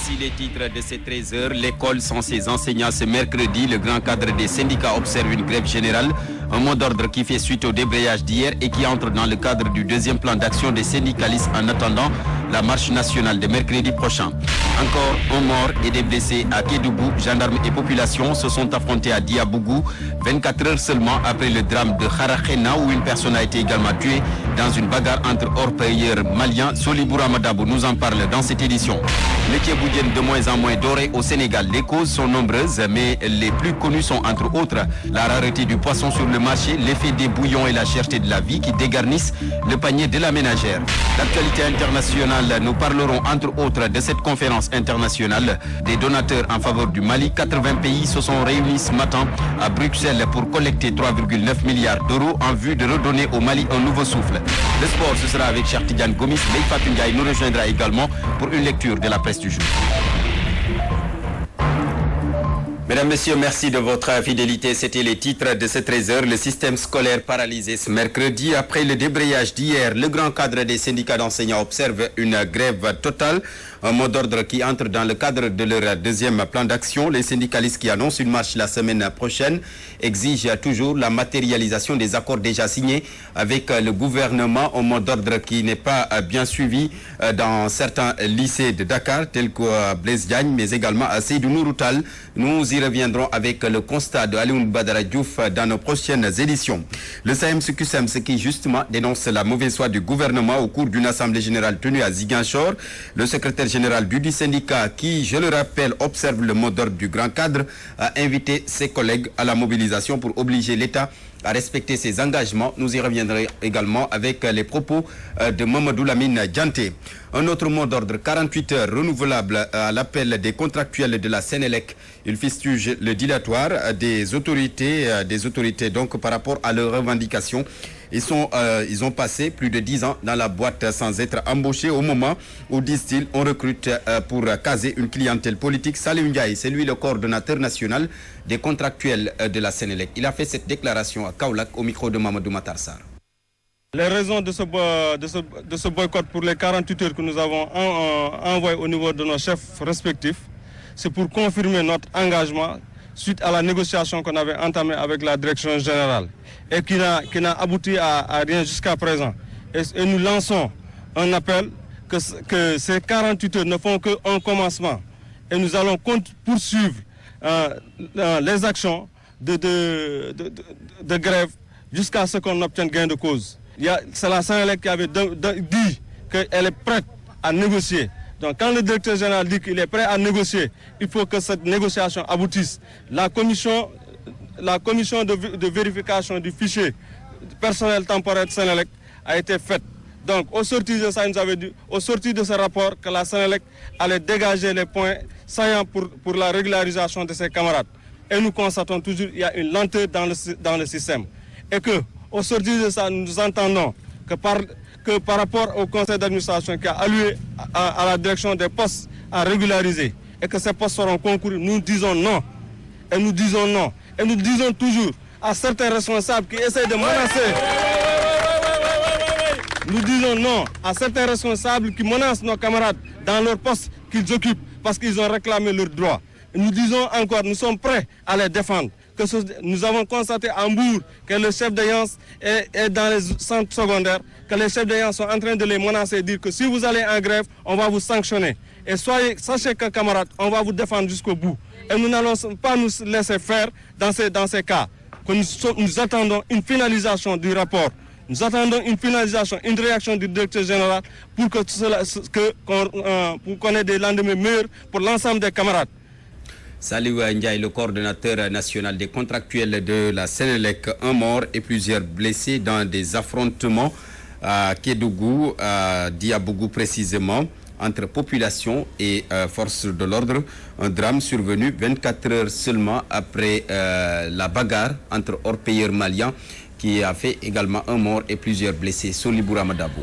Voici les titres de ces 13h. L'école sans ses enseignants ce mercredi. Le grand cadre des syndicats observe une grève générale. Un mot d'ordre qui fait suite au débrayage d'hier et qui entre dans le cadre du deuxième plan d'action des syndicalistes en attendant la marche nationale de mercredi prochain. Encore un mort et des blessés à Kédougou. Gendarmes et population se sont affrontés à Diabougou 24 heures seulement après le drame de Kharakhena où une personne a été également tuée dans une bagarre entre orpailleurs maliens. Soliboura Madabou nous en parle dans cette édition. Les Thieboudiennes de moins en moins dorées au Sénégal. Les causes sont nombreuses, mais les plus connues sont entre autres la rareté du poisson sur le marché, l'effet des bouillons et la cherté de la vie qui dégarnissent le panier de la ménagère. L'actualité internationale, nous parlerons entre autres de cette conférence internationale des donateurs en faveur du Mali. 80 pays se sont réunis ce matin à Bruxelles pour collecter 3,9 milliards d'euros en vue de redonner au Mali un nouveau souffle. Le sport, ce sera avec Cheikh Tidiane Gomis. Leïfa Ndiaye nous rejoindra également pour une lecture de la presse du jour. Mesdames, Messieurs, merci de votre fidélité. C'était les titres de ces 13h. Le système scolaire paralysé ce mercredi. Après le débrayage d'hier, le grand cadre des syndicats d'enseignants observe une grève totale. Un mot d'ordre qui entre dans le cadre de leur deuxième plan d'action. Les syndicalistes qui annoncent une marche la semaine prochaine exigent toujours la matérialisation des accords déjà signés avec le gouvernement. Un mot d'ordre qui n'est pas bien suivi dans certains lycées de Dakar, tels que Blaise Diagne, mais également à Seydou Nouroutal. Nous y reviendrons avec le constat de Alioune Badara Diouf dans nos prochaines éditions. Le SAEMS-CUSEMS qui justement dénonce la mauvaise foi du gouvernement au cours d'une assemblée générale tenue à Ziguinchor. Le secrétaire général du syndicat qui, je le rappelle, observe le mot d'ordre du grand cadre, a invité ses collègues à la mobilisation pour obliger l'État à respecter ses engagements. Nous y reviendrons également avec les propos de Mamadou Lamine Dianté. Un autre mot d'ordre, 48 heures renouvelable à l'appel des contractuels de la Sénélec. Il fustige le dilatoire des autorités donc par rapport à leurs revendications. Ils ont passé plus de 10 ans dans la boîte sans être embauchés au moment où, disent-ils, on recrute pour caser une clientèle politique. Salih Ndiaye, c'est lui le coordonnateur national des contractuels de la Sénélec. Il a fait cette déclaration à Kaolack au micro de Mamadou Matarsar. Les raisons de ce boycott pour les 48 heures que nous avons envoyé au niveau de nos chefs respectifs, c'est pour confirmer notre engagement suite à la négociation qu'on avait entamée avec la direction générale et qui n'a abouti à rien jusqu'à présent. Et nous lançons un appel que ces 48 heures ne font qu'un commencement. Et nous allons poursuivre les actions de grève jusqu'à ce qu'on obtienne gain de cause. C'est la Sénélec qui avait dit qu'elle est prête à négocier. Donc quand le directeur général dit qu'il est prêt à négocier, il faut que cette négociation aboutisse. La commission de vérification du fichier personnel temporaire de Sénélec a été faite. Donc au sortir de ça, il nous avait dit, au sortir de ce rapport, que la Sénélec allait dégager les points saillants pour la régularisation de ses camarades. Et nous constatons toujours qu'il y a une lenteur dans le système. Et que au sortir de ça, nous entendons que par rapport au conseil d'administration qui a alloué à la direction des postes à régulariser et que ces postes seront concourus, nous disons non. Et nous disons non. Et nous disons toujours à certains responsables qui essaient de menacer. Nous disons non à certains responsables qui menacent nos camarades dans leurs postes qu'ils occupent parce qu'ils ont réclamé leurs droits. Et nous disons encore, nous sommes prêts à les défendre. Nous avons constaté à Mbour que le chef d'alliance est dans les centres secondaires, que les chefs d'alliance sont en train de les menacer et dire que si vous allez en grève, on va vous sanctionner. Et sachez que camarades, on va vous défendre jusqu'au bout. Et nous n'allons pas nous laisser faire dans ces cas. Que nous attendons une finalisation du rapport. Nous attendons une finalisation, une réaction du directeur général pour qu'on ait des lendemains meilleurs pour l'ensemble des camarades. Salih Ndiaye, le coordonnateur national des contractuels de la Sénélec, un mort et plusieurs blessés dans des affrontements à Kédougou, à Diabougou précisément, entre population et forces de l'ordre. Un drame survenu 24 heures seulement après la bagarre entre orpailleurs maliens qui a fait également un mort et plusieurs blessés. Soliboura Madabou.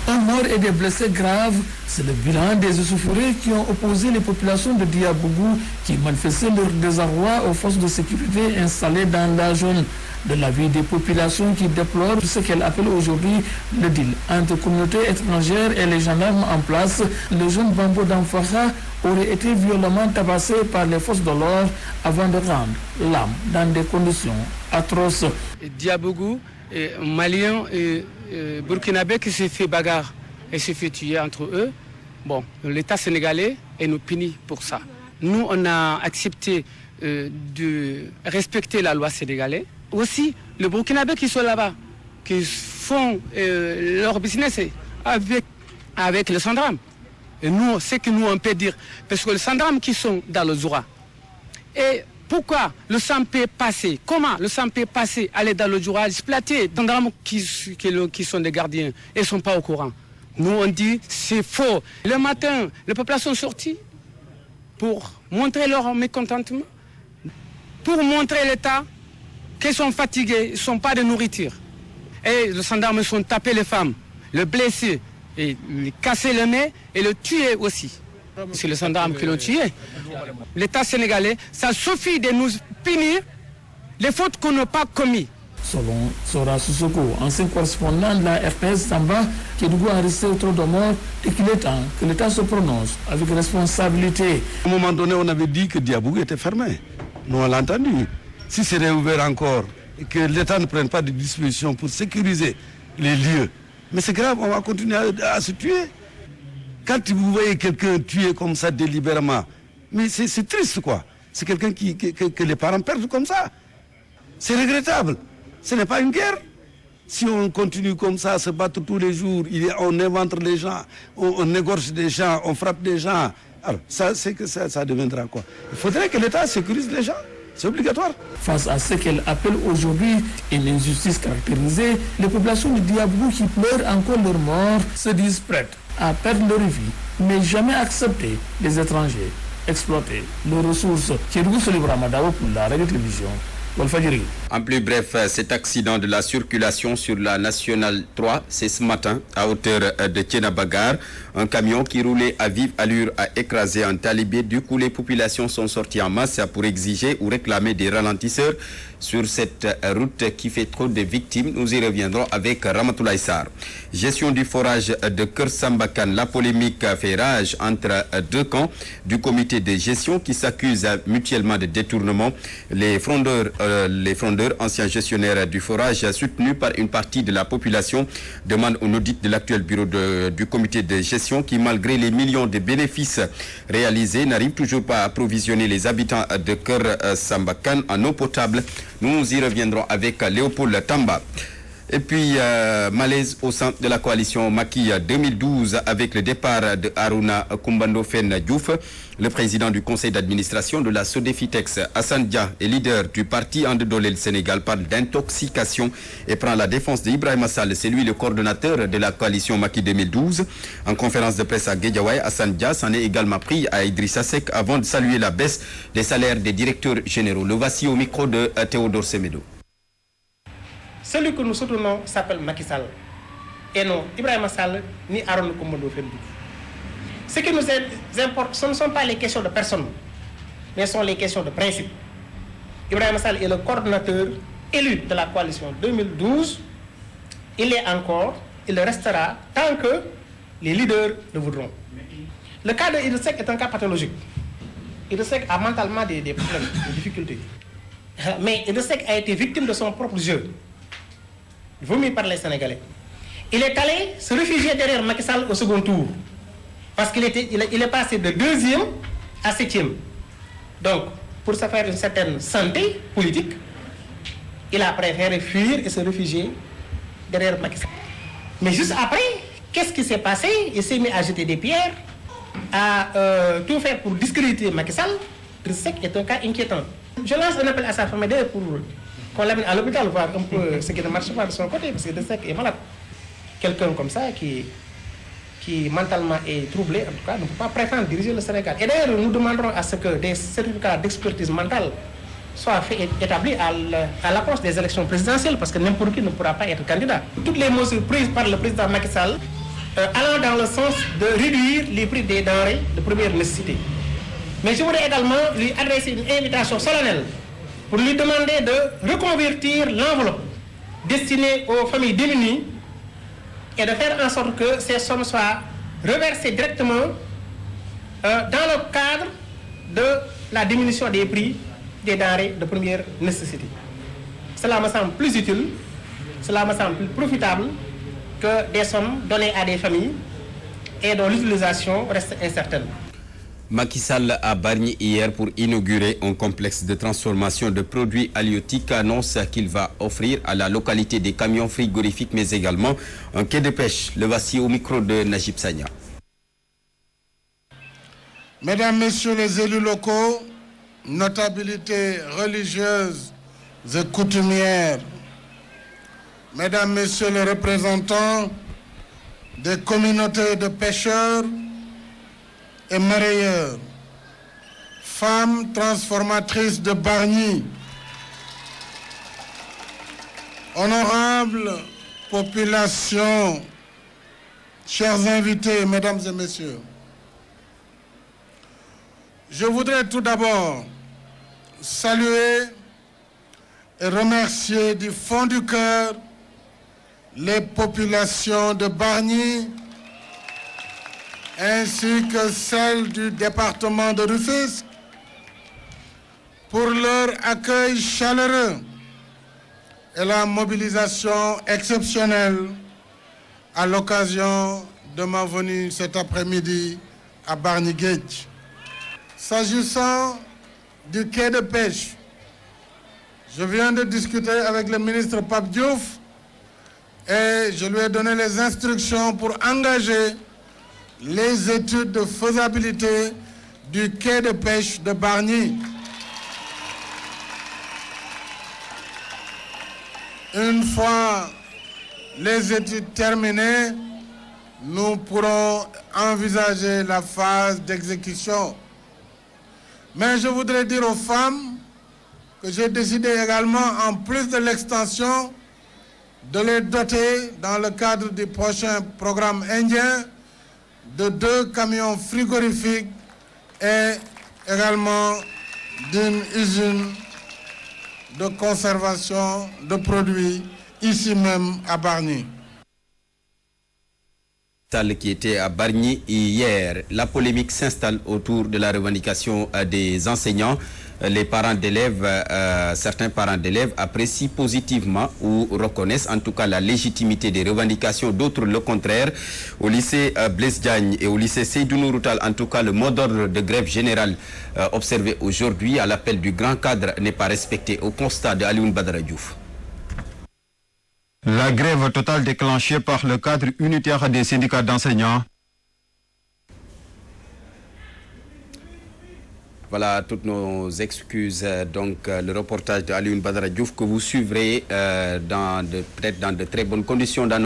Un mort et des blessés graves, c'est le bilan des échauffourées qui ont opposé les populations de Diabougou qui manifestaient leur désarroi aux forces de sécurité installées dans la zone. de la vie des populations qui déplorent ce qu'elle appelle aujourd'hui le deal entre communautés étrangères et les gendarmes en place. Le jeune Bambo d'Amfara aurait été violemment tabassé par les forces de l'ordre avant de rendre l'âme dans des conditions atroces. Diabougou, Malien et Burkinabé qui s'est fait bagarre et s'est fait tuer entre eux. Bon, l'État sénégalais nous punit pour ça. Nous, on a accepté de respecter la loi sénégalaise. Aussi, les Burkinabés qui sont là-bas, qui font leur business avec le gendarme. Et nous, c'est que nous, on peut dire, parce que les gendarmes qui sont dans le Zoura, et pourquoi le sang peut passer, comment le sang peut passer, aller dans le Zoura, exploiter des gendarmes qui sont des gardiens et ne sont pas au courant. Nous, on dit, c'est faux. Le matin, les populations sont sorties pour montrer leur mécontentement, pour montrer l'État qu'ils sont fatigués, ils ne sont pas de nourriture. Et les gendarmes sont tapés les femmes, les blessés, et les casser le nez et le tuer aussi. C'est les gendarmes qui l'ont tué. L'État sénégalais, ça suffit de nous punir les fautes qu'on n'a pas commises. Selon Sora Sissoko, ancien correspondant de la RTS Samba, Kédougou a resté trop de morts et qu'il est temps que l'État se prononce avec responsabilité. À un moment donné, on avait dit que Diabougou était fermé. Nous, on l'a entendu. Si c'est réouvert encore et que l'État ne prenne pas de dispositions pour sécuriser les lieux, mais c'est grave, on va continuer à se tuer. Quand vous voyez quelqu'un tué comme ça délibérément, mais c'est triste quoi. C'est quelqu'un que les parents perdent comme ça. C'est regrettable. Ce n'est pas une guerre. Si on continue comme ça à se battre tous les jours, on invente les gens, on égorge des gens, on frappe des gens, alors ça deviendra quoi? Il faudrait que l'État sécurise les gens. C'est obligatoire. Face à ce qu'elle appelle aujourd'hui une injustice caractérisée, les populations du Diabougou qui pleurent encore leur mort se disent prêtes à perdre leur vie, mais jamais accepter les étrangers exploiter leurs ressources. Kédougou Solibra Madao pour la radio-télévision. En plus bref, cet accident de la circulation sur la Nationale 3, c'est ce matin à hauteur de Tienabagar. Un camion qui roulait à vive allure a écrasé un talibé. Du coup, les populations sont sorties en masse pour exiger ou réclamer des ralentisseurs sur cette route qui fait trop de victimes. Nous y reviendrons avec Ramatoulaye Sarr. Gestion du forage de Kersambakan. La polémique fait rage entre deux camps du comité de gestion qui s'accusent mutuellement de détournement. Les frondeurs, anciens gestionnaires du forage, soutenus par une partie de la population, demandent un audit de l'actuel bureau du comité de gestion qui, malgré les millions de bénéfices réalisés, n'arrive toujours pas à approvisionner les habitants de Kersambakan en eau potable. Nous y reviendrons avec Léopold Tamba. Et puis, malaise au sein de la coalition Macky 2012 avec le départ de Aruna Kumbando-Fen Diouf. Le président du conseil d'administration de la Sodefitex, Hassan Dia, est leader du parti Andedolé le Sénégal, parle d'intoxication et prend la défense d'Ibrahima Sall. C'est lui le coordonnateur de la coalition Macky 2012. En conférence de presse à Guédiawaye, Hassan Dia s'en est également pris à Idrissa Seck avant de saluer la baisse des salaires des directeurs généraux. Le voici au micro de Théodore Semedo. Celui que nous soutenons s'appelle Macky Sall et non Ibrahima Sall ni Arona Kumbando-Fen Diouf. Ce qui nous importe, ce ne sont pas les questions de personne, mais ce sont les questions de principe. Ibrahima Sall est le coordonnateur élu de la coalition 2012. Il est encore, il restera tant que les leaders le voudront. Le cas de Idrissa Seck est un cas pathologique. Idrissa Seck a mentalement des problèmes, des difficultés. Mais Idrissa Seck a été victime de son propre jeu. Vomi par les Sénégalais. Il est allé se réfugier derrière Macky Sall au second tour. Parce qu'il est passé de 2e à 7e. Donc, pour se faire une certaine santé politique, il a préféré fuir et se réfugier derrière Macky Sall. Mais juste après, qu'est-ce qui s'est passé? Il s'est mis à jeter des pierres, à tout faire pour discréditer Macky Sall. Idrissa Seck est un cas inquiétant. Je lance un appel à sa famille pour qu'on l'amène à l'hôpital, voir un peu ce qui ne marche pas de son côté, parce que Idrissa Seck est malade. Quelqu'un comme ça qui mentalement est troublé, en tout cas, ne peut pas prétendre diriger le Sénégal. Et d'ailleurs, nous demanderons à ce que des certificats d'expertise mentale soient établis à l'approche des élections présidentielles, parce que n'importe qui ne pourra pas être candidat. Toutes les mesures prises par le président Macky Sall allant dans le sens de réduire les prix des denrées de première nécessité. Mais je voudrais également lui adresser une invitation solennelle pour lui demander de reconvertir l'enveloppe destinée aux familles démunies et de faire en sorte que ces sommes soient reversées directement dans le cadre de la diminution des prix des denrées de première nécessité. Cela me semble plus utile, cela me semble plus profitable que des sommes données à des familles et dont l'utilisation reste incertaine. Macky Sall à Bargny hier pour inaugurer un complexe de transformation de produits halieutiques, annonce qu'il va offrir à la localité des camions frigorifiques mais également un quai de pêche. Le voici au micro de Najib Sagna. Mesdames, Messieurs les élus locaux, notabilités religieuses et coutumières, Mesdames, Messieurs les représentants des communautés de pêcheurs et mareyeurs, femmes transformatrices de Bargny, honorable population, chers invités, Mesdames et Messieurs, je voudrais tout d'abord saluer et remercier du fond du cœur les populations de Bargny ainsi que celles du département de Rufisque pour leur accueil chaleureux et la mobilisation exceptionnelle à l'occasion de ma venue cet après-midi à Bargny Guedj. S'agissant du quai de pêche, je viens de discuter avec le ministre Pape Diouf et je lui ai donné les instructions pour engager les études de faisabilité du quai de pêche de Bargny. Une fois les études terminées, nous pourrons envisager la phase d'exécution. Mais je voudrais dire aux femmes que j'ai décidé également, en plus de l'extension, de les doter, dans le cadre du prochain programme indien, de 2 camions frigorifiques et également d'une usine de conservation de produits ici même à Bargny. Qui était à Bargny hier. La polémique s'installe autour de la revendication des enseignants. Les parents d'élèves, certains parents d'élèves apprécient positivement ou reconnaissent en tout cas la légitimité des revendications, d'autres le contraire. Au lycée Blaise Diagne et au lycée Seydou Nourou Tall, en tout cas le mot d'ordre de grève générale observé aujourd'hui à l'appel du grand cadre n'est pas respecté, au constat de Alioune Badara Diouf. La grève totale déclenchée par le cadre unitaire des syndicats d'enseignants. Voilà toutes nos excuses. Donc le reportage de Alioune Badara Diouf que vous suivrez peut-être dans de très bonnes conditions dans